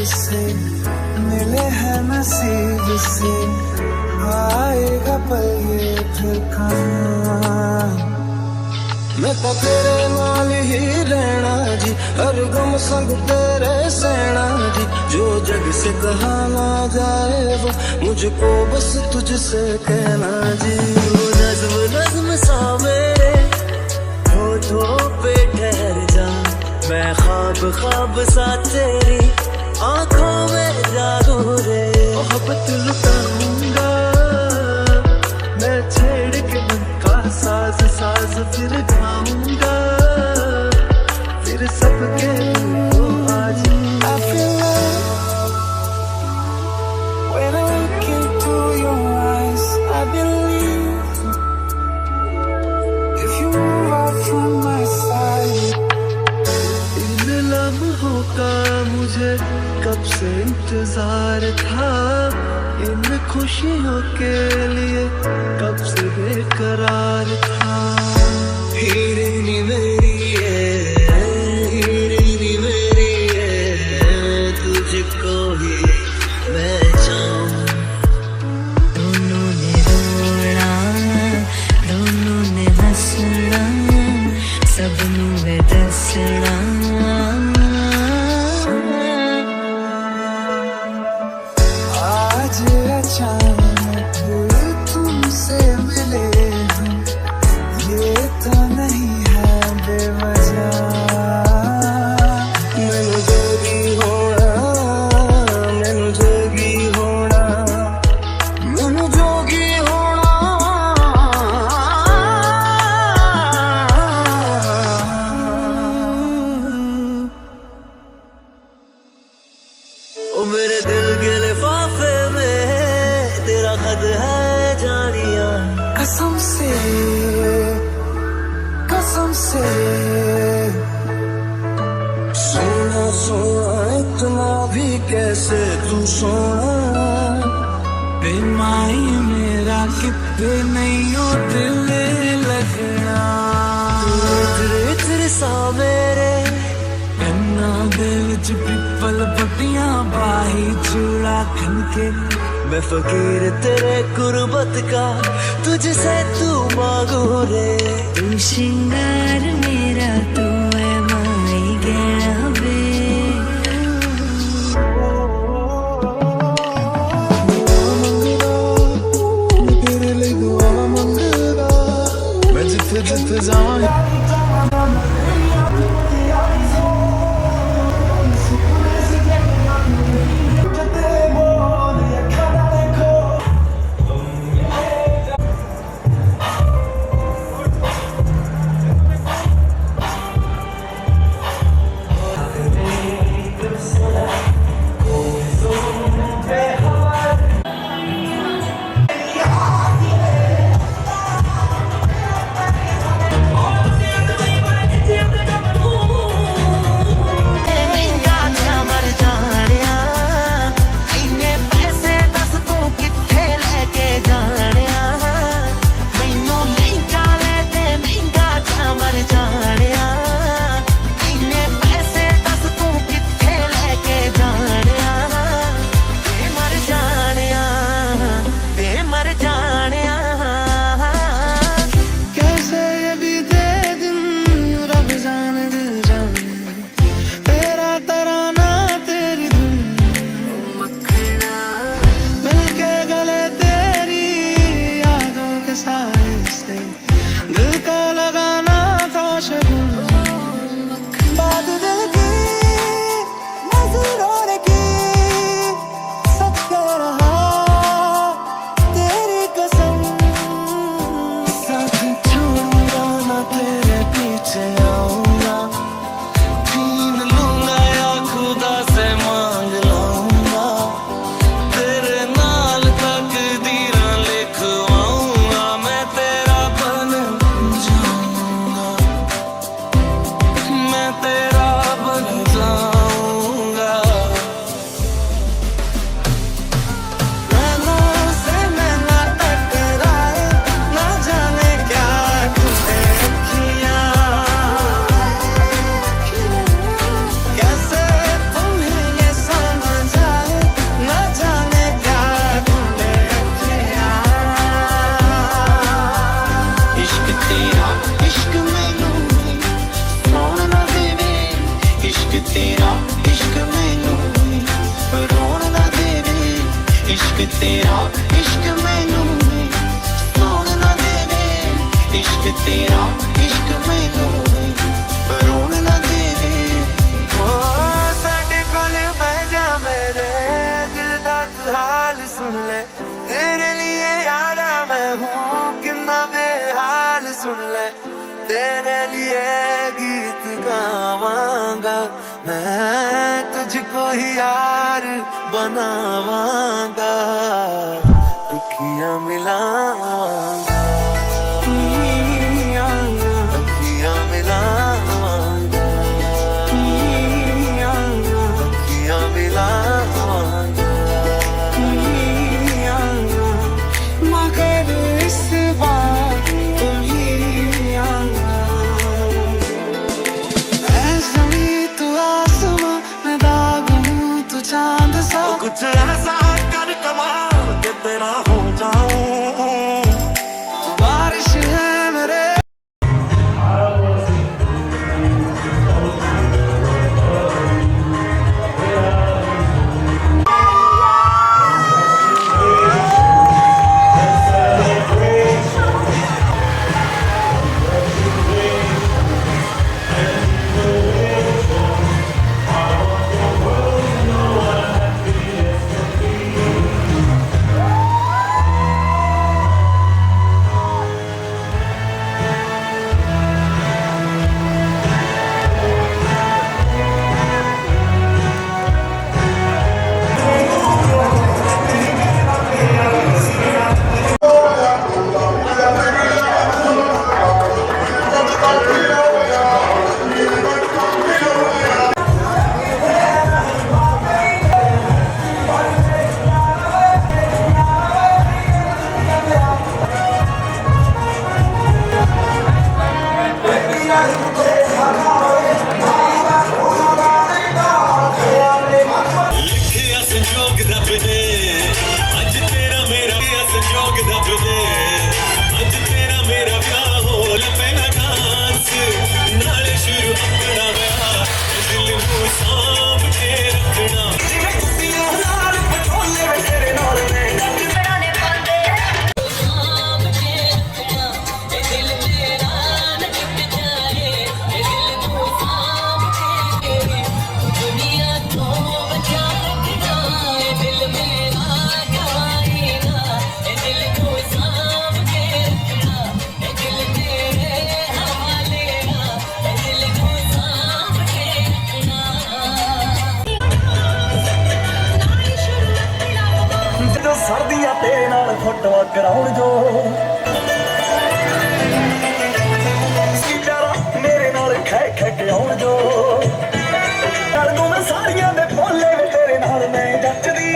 से मिले हैं नसीब से, आएगा पल ये फिर कहाँ। मैं तो तेरे नाल ही रहना जी, हर गम संग तेरे सहना जी। जो जग से कहा ना जाए वो मुझको बस तुझसे कहना जी। वो नज़्म नज़्म सा मेरे होठों पे ठहर जा, मैं ख्वाब ख्वाब सा तेरी आंखों में जागू रे। मोहब्बत लुटाऊंगा मैं छेड़ के मन का साज साज, फिर गाऊंगा फिर सबके को आज। I feel love when I look into your eyes. I believe if you move out from my side. इन लम्हों का मुझे कब से इंतजार था, इन खुशियों के लिए कब से बेकरार था। हीरे नी मेरी हीरे मेरी तुझको ही मैं चाहूं। दोनों ने रोना दोनों ने हंसना, सबनू है दसना। आज अचानक तुमसे मिले हम, ये तो नहीं है बेवजह। मैनू जोगी होना मैनू जोगी होना मैनू जोगी होना। ओ मेरे दिल के लिफाफे में तेरा खत है जानिया। कसम से सोना सोना इतना भी कैसे तू सोना। बेमाई मेरा कितने नहीं हो दिल लगना। तेरे तेरे सा मेरे कन्ना दे विच पिपल पट्टियां बाही चूड़ा खनके। मैं फकीर तेरे गुरबत का तुझसे तू मांगू रे। तू श्रृंगार मेरा तू है माई गहना वे। तेरे लिए दुआ मंगदा मैं जिथे जिथे जावां। सुन ले, तेरे लिए गीत गावांगा मैं, तुझको ही यार बनावांगा, दुखियां मिलावांगा, दुखियां मिलावांगा, दुखियां मिलावांगा, मगर इस बार तुम ही आना। ऐ ज़मीं तू आसमां, मैं दाग हूँ तू चांद सा, कुछ ऐसा कर कमाल के तेरा हो जाऊं, तू बारिश है मेरे। ਸਰਦੀਆਂ ਤੇਰੇ ਨਾਲ ਫੋਟੋਆਂ ਕਰਾਉਣ ਜੋ ਸਿੱਧਾ ਮੇਰੇ ਨਾਲ ਖੈ ਖੈ ਕੇ ਆਉਣ ਜੋ ਕਰ ਦੂੰ ਮੈਂ ਸਾਰੀਆਂ ਦੇ ਭੋਲੇ ਵੇ ਤੇਰੇ ਨਾਲ ਮੈਂ ਜੱਚਦੀ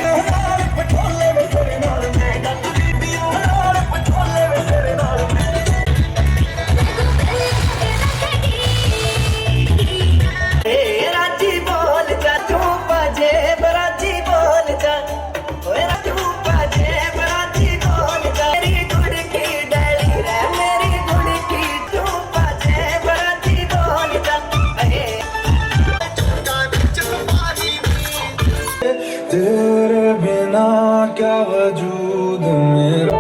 ਨਾਲ ਪਟੋਲੇ ਵੇ ਤੇਰੇ ਨਾਲ ਮੈਂ ਜੱਚਦੀ ਨਾਲ ਪਟੋਲੇ ਵੇ ਤੇਰੇ ਨਾਲ ਏ ਰਾਜੀ ਬੋਲ ਜਾ ਤੂੰ ਬਾਜੇ ਬਰਾਜੀ ਬੋਲ ਜਾ ਓਏ ਰਾਜੂ ਬਾਜੇ ਬਰਾਜੀ ਬੋਲ ਜਾ ਮੇਰੀ ਗੁੜ ਕੀ ਡੈਲੀ ਰੇ ਮੇਰੀ ਗੁੜ ਕੀ ਤੂੰ ਬਾਜੇ ਬਰਾਜੀ ਬੋਲ ਜਾ ਏ तेरे बिना क्या वजूद मेरा,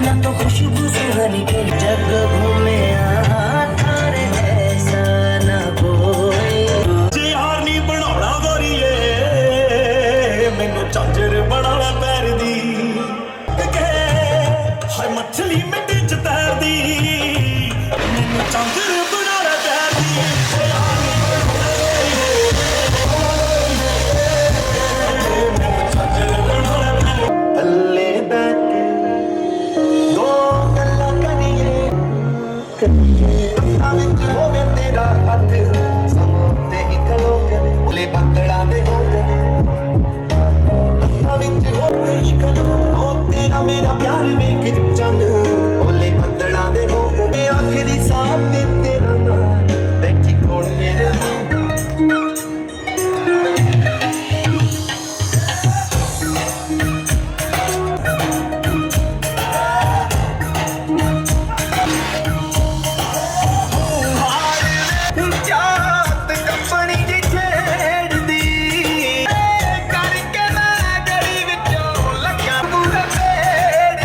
ना तो खुशबू सुहानी के जग घूमे थारे ऐसा ना कोई। ਜੇ ਹਾਰ ਨਹੀਂ ਬਣਾਉਣਾ ਗੋਰੀਏ ਮੈਨੂੰ ਚਾਂਜਰ ਬਣਾਉਣਾ ਪੈਰ ਦੀ ਹਾਏ ਮੱਛਲੀ ਮਿੱਟੀ ਚ ਤੈਰਦੀ ਮੈਨੂੰ ਚਾਂਜਰ ਬਣਾਉਣਾ ਪੈਰ ਦੀ ਅੱਲੇ ਬੈਠ ਕੇ ਦੋ ਗੱਲਾਂ ਕਰੀਏ ਵਿੱਚ ਹੋਵੇ ਤੇਰਾ ਹੱਥ ਸਮੋਤੇ ਹੀ ਖਲੋ ਕੇ ਲੈ ਬੱਦਲਾਂ ਦੇ ਹੋ ਗਏ ਵਿੱਚ ਹੋਵੇ ਇਸ਼ਕ ਉਹ ਤੇਰਾ ਮੇਰਾ ਪਿਆਰ ਵੇਖ ਚੰਨ ਓਲੇ ਬੱਦਲਾਂ ਦੇ ਹੋ ਗਏ ਆਖਰੀ ਸਾਹ ਤੇ ਤੇਰਾ ਨਾਮ ਬੈਠੀ ਕੋਲ ਮੇਰੇ ਜਾਤ ਕੰਪਨੀ ਦੀ ਛੇੜਦੀ ਕਰਕੇ ਮੈਂ ਗਲੀ ਵਿੱਚੋਂ ਲੱਗਾ ਪੂਰੇ ਪੇੜ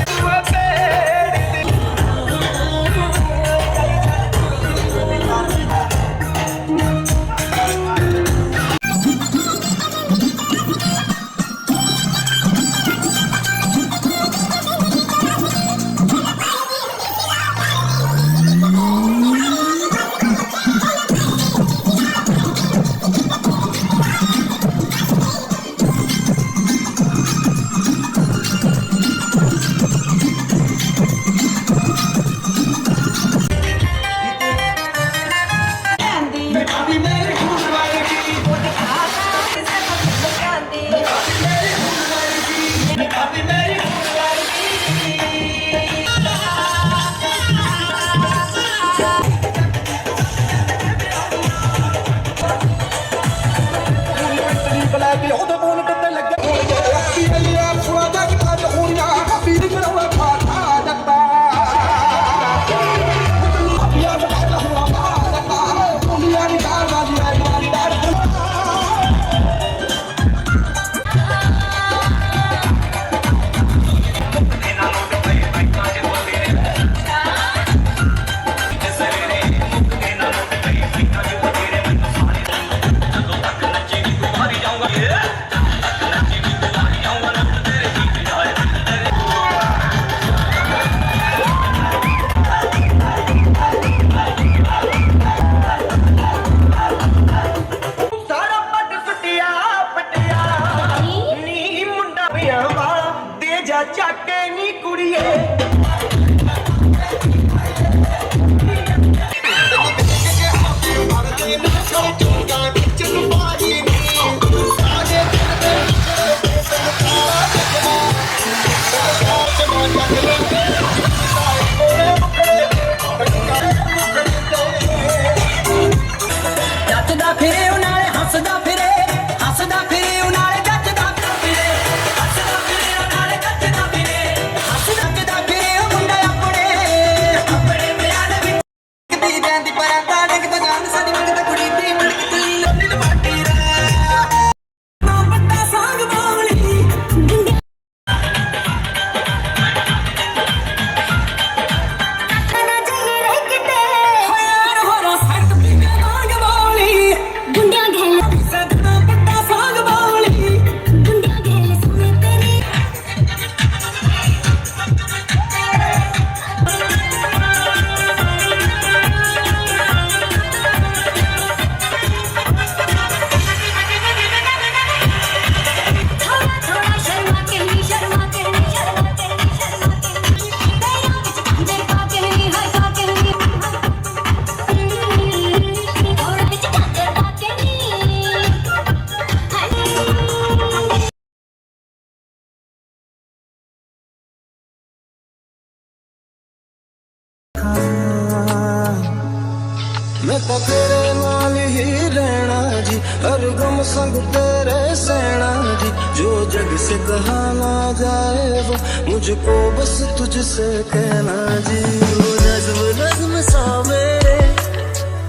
मैं तो तेरे नाल ही रहना जी, हर गम संग तेरे सहना जी। जो जग से कहा ना जाए वो मुझको बस तुझसे कहना जी। तू नज़्म नज़्म सा मेरे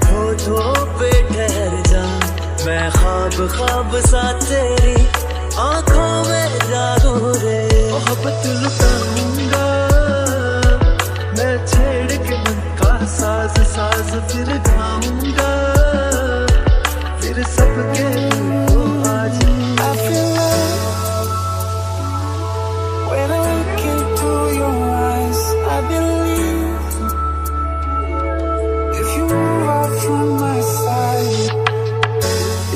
होठों पे ठहर जा, मैं ख्वाब ख्वाब सा तेरी आंखों में जागू रे। मोहब्बत लुटाऊंगा मैं छेड़ के मन का साज साज, फिर गाऊंगा फिर सबके दिल को आज। I feel love when I look into your eyes. I believe if you move out from my side.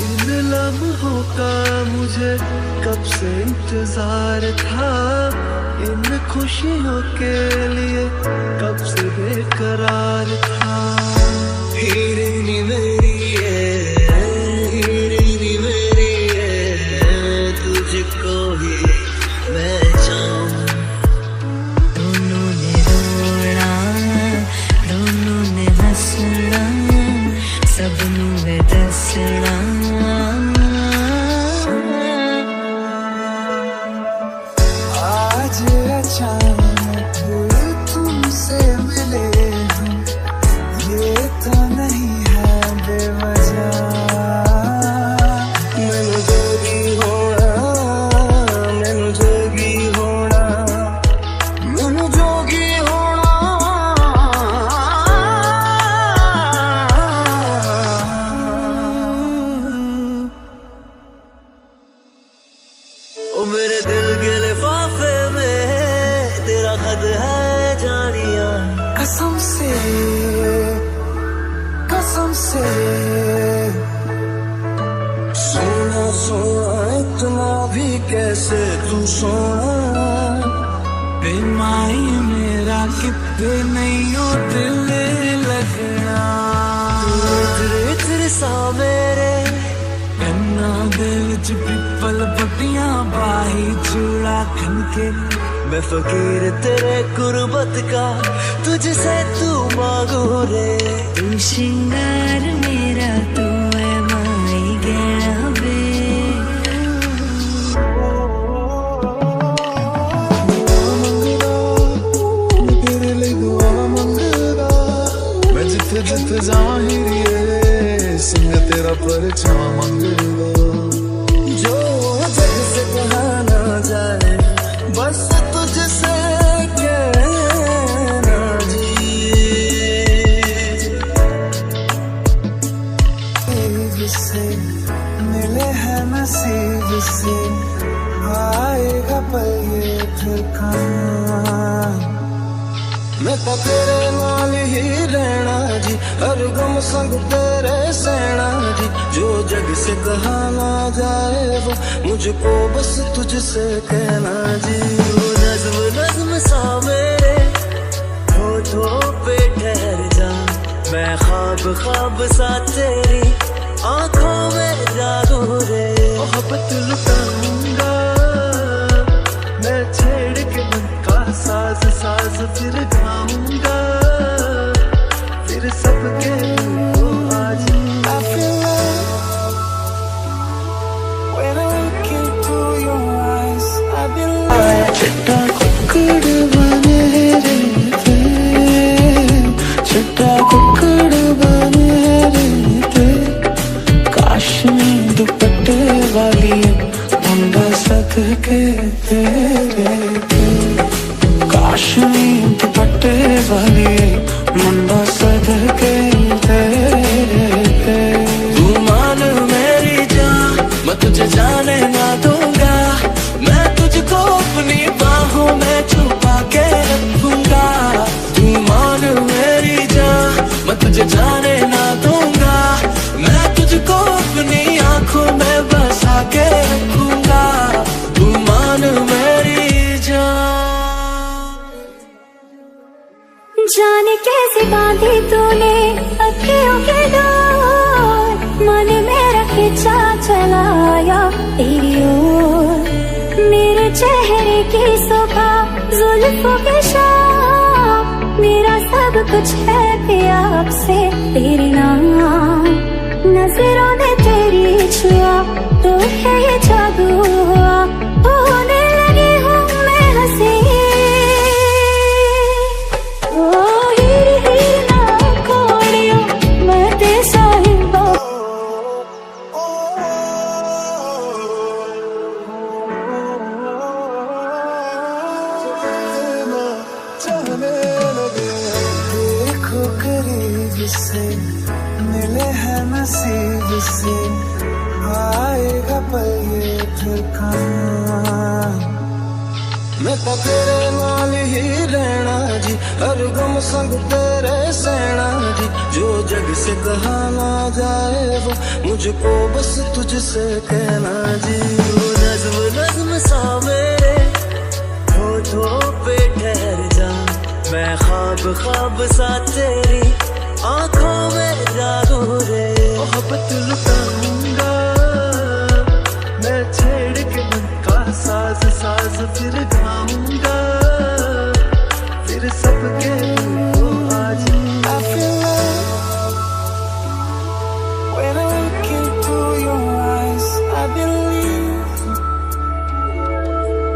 इन लम्हों का मुझे कब से इंतजार था, इन खुशियों के लिए कब से बेकरार था। हीरे मेरी है, हीरे मेरी है, तुझको ही मैं चाहूं। दोनों ने रोना, दोनों ने हंसना, सबनू है दसना। आज अचानक तुमसे मिले हम, ये तो नहीं है बेवजह। मैनू जोगी होना, मैनू जोगी होना, मैनू जोगी होना। ओ मेरे दिल के लिफाफे में तेरा खत है जानिया। कसम से, कसम से सोना सोना इतना भी कैसे तू सोना। बेमाई मेरा कितने नहीं हो दिल लगना। तेरे तेरे सा मेरे कन्ना दिल च पिपल पट्टियां बाही चूड़ा खनके। मैं फकीर तेरे गुर्बत का तुझसे तू मांगू रे। तू श्रृंगार मेरा, तू है माई गहना वे। मैं तेरे लिए दुआ मंगदा, मैं जिथे जिथे जाहिरिए सिंह तेरा परछा मंगदा। जो जग से कहा ना जाए बस तुझसे कहना जी। से मिले हैं नसीब से, आएगा पल ये फिर कहाँ। मैं तो तेरे नाल ही रहना जी, हर गम संग तेरे सहना जी। जो जग से कहा ना जाए वो मुझको बस तुझसे कहना जी। तू नज़्म नज़्म सा मेरे होठों पे ठहर जा, मैं ख्वाब ख्वाब सा तेरी आंखों में जागू रे। मोहब्बत लुटाऊंगा मैं छेड़ के मन का साज साज, फिर गाऊंगा फिर सबके दिल को आज। I feel love when I look into your eyes. I believe चिट्टा कुक्कड़ बने रहते, चिट्टा कुक्कड़ बने रहते। काशनी दुपट्टे वाली मुंडा सदके तेरे, काशनी दुपट्टे वाली मुंडा सदके तेरे। तू मान मेरी जान, मैं तुझे जाने ना दूंगा, मैं तुझको अपनी बाहों में छुपा के रखूंगा। तू मान मेरी जान, मैं तुझे जाने ना दूंगा, मैं तुझको अपनी आंखों में बसा के रखूंगा। तू मान मेरी जाने कैसे बांधे तूने अखियों के डोर, मन मेरा खिंचा चलाया तेरी ओर। मेरे चेहरे की सुबह जुल्फों के शाम, मेरा सब कुछ है भी आपसे तेरे नाम, नजरों ने तेरी छुआ तो है ये जादू हुआ, होने लगी हूँ मैं हंसी। ओ हीर हीर ना खोड़ियो मैं ते साहिबा। चाहने लगे देखो करीब से, मिले हैं नसीब से, आएगा पल ये फिर कहाँ। मैं तो तेरे नाल ही रहना जी, हर गम संग तेरे सहना जी, जो जग से कहा ना जाए वो मुझको बस तुझसे कहना जी। तू नज्म नज्म सा मेरे होठों पे ठहर जा, मैं ख्वाब ख्वाब सा तेरी आंखों में जागू रे। मोहब्बत लुटाऊंगा मैं छेड़ के मन का साज साज, फिर गाऊंगा फिर सबके दिल को आज। I feel love when I look into your eyes, I believe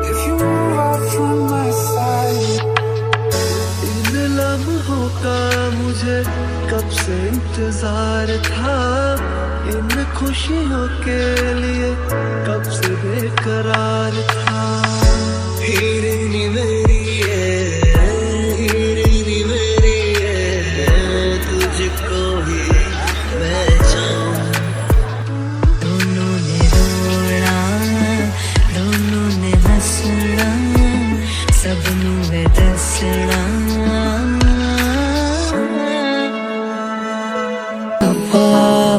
if you move out from my side। इन लम्हों का मुझे कब से इंतजार था, इन खुशियों के लिए कब से बेकरार था। हीरे नी मेरी हीरे मेरी तुझको ही मैं चाहूं। दोनों ने रोना दोनों ने हंसना सबनू है दसना।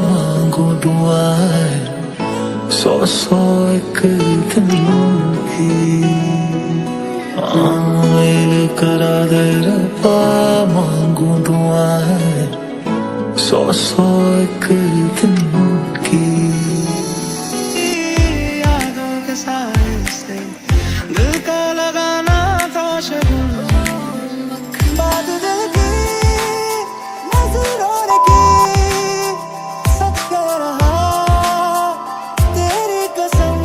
मांगू दुआ सौ सौ एक दिन की, मेल करा दे रब्बा मांगू दुआ सौ सौ एक दिन की। यादों के साए से दिल का लगाना था शगुन, बात दिल की नजरों ने की, सच कह रहा तेरी कसम।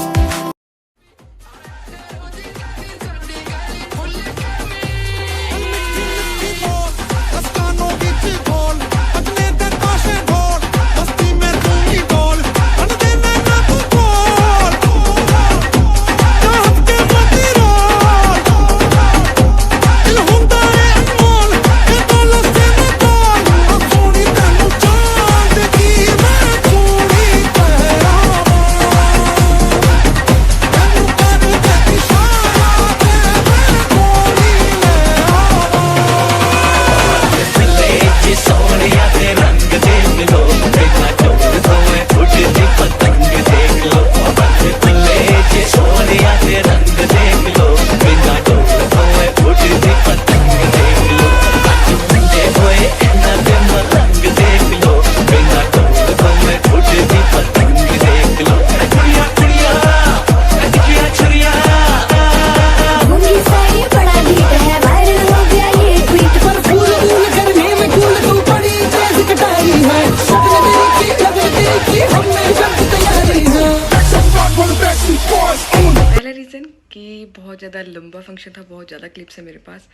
पहला रीज़न कि बहुत ज़्यादा लंबा फंक्शन था, बहुत ज़्यादा क्लिप्स है मेरे पास,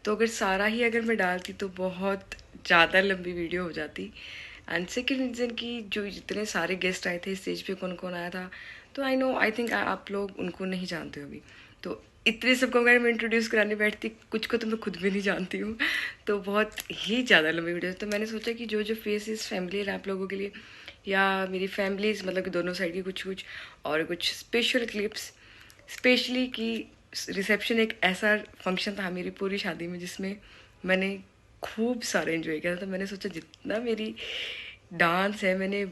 तो अगर सारा ही अगर मैं डालती तो बहुत ज़्यादा लंबी वीडियो हो जाती। एंड सेकेंड रीज़न कि जो जितने सारे गेस्ट आए थे, स्टेज पे कौन कौन आया था, तो आई थिंक आप लोग उनको नहीं जानते हो अभी, तो इतने सबको अगर मैं इंट्रोड्यूस कराने बैठती, कुछ को तो मैं खुद भी नहीं जानती हूँ, तो बहुत ही ज़्यादा लंबी वीडियो। तो मैंने सोचा कि जो जो फेसेस फैमिली आप लोगों के लिए या मेरी फैमिलीज मतलब कि दोनों साइड की कुछ और कुछ स्पेशल क्लिप्स, स्पेशली कि रिसेप्शन एक ऐसा फंक्शन था मेरी पूरी शादी में जिसमें मैंने खूब सारा एंजॉय किया था। तो मैंने सोचा जितना मेरी डांस है मैंने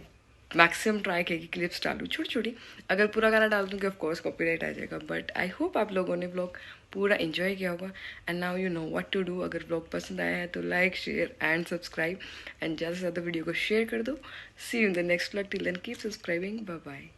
मैक्सिमम ट्राई किया कि क्लिप्स डालूँ छोटी छोटी। अगर पूरा गाना डाल दूँगी ऑफकोर्स कॉपीराइट आ जाएगा, बट आई होप आप लोगों ने व्लॉग पूरा एंजॉय किया होगा। And now you know what to do. अगर व्लॉग पसंद आया है तो like share and subscribe, and ज़्यादा से ज़्यादा वीडियो को शेयर कर दो। See you in the next vlog, till then keep subscribing, bye bye.